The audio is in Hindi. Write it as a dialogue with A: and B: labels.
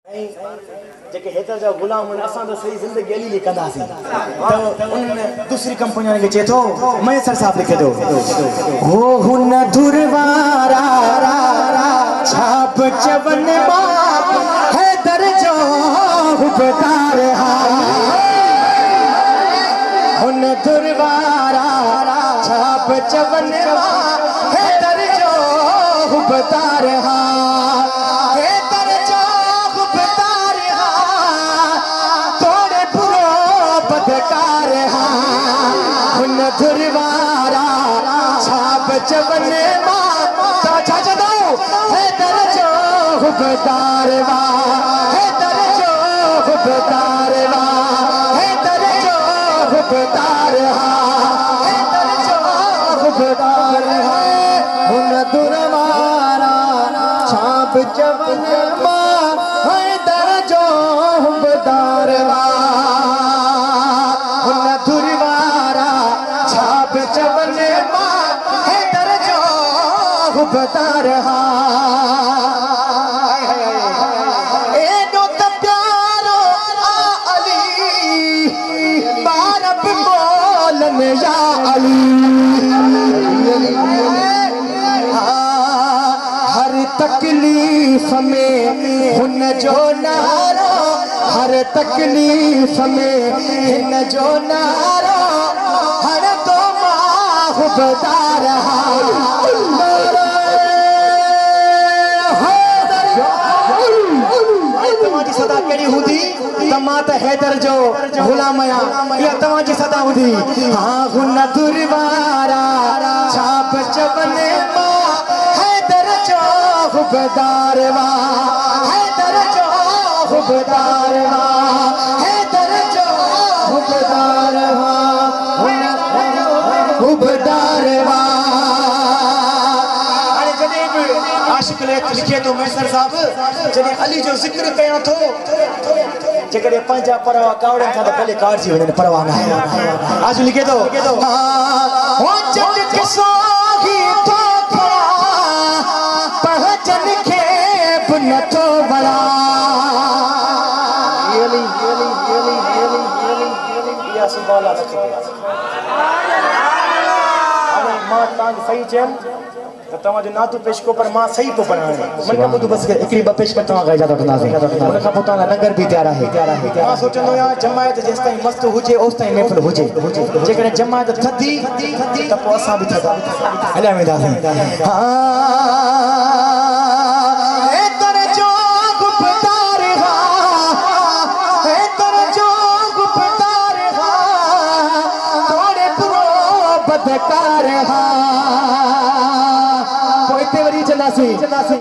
A: जेके हेतर जा गुलाम हुन असां तो सही जिंदगी अली ले कंदासी तो उन दूसरी कंपनी के चे तो मैसर साहब लिखे दो हो हुन दुरवारा छाप चवन बाप हैदर जो हुबदार हा हुन दुरवारा छाप चवन बाप हैदर जो हुबदार हा धुरवारा छाप चवन हैदर जो हुबदार हैदर जो हुबदार हैदर जो हुबदार हैदर जो हुबदार हुन धुरवारा छाप चवन हैदर जो हुबदार हुन धुरवारा छाप चवन हैदर जो हुबदार एडो त प्यारो आ अली बारब बोलन या अली हर तकलीफ में हुन जो नारो हर तकलीफ में हिन जो नारो हर तो हुबदार तव्हांजी सदा कहिड़ी हूंदी त मां त हैदर जो गुलाम आहियां इहा तव्हांजी सदा हूंदी हाँ हुन दुरवारा छाप चवन हैदर जो हुबदार हैदर जो हुबदार हैदर जो हुबदार हुबदार आशिक लिखे तो मैसर साहब जॾहिं अली जो ज़िक्र कयां थो जेकॾहिं पंहिंजा परवा कावड़नि खां त पहले काढ़जी वञनि परवाह न आहे आज लिखे थो पहचन खे बि नथो बड़ा मां तव्हांखे सही चयमि त तव्हांजो नातो पेश को पर मां सही को पढ़ाणे मन खां पोइ बस हिकिड़ी ॿ पेश कर तव्हां ॻाए जाता कंदासीं उन खां पोइ तव्हां लंगर बि तयार आहे मां सोचंदो आहियां जमायत जेसि ताईं मस्त हुजे ओसि ताईं महफ़िल हुजे जेकॾहिं जमायत थधी त पोइ असां बि थधा हलिया वेंदासीं बदकार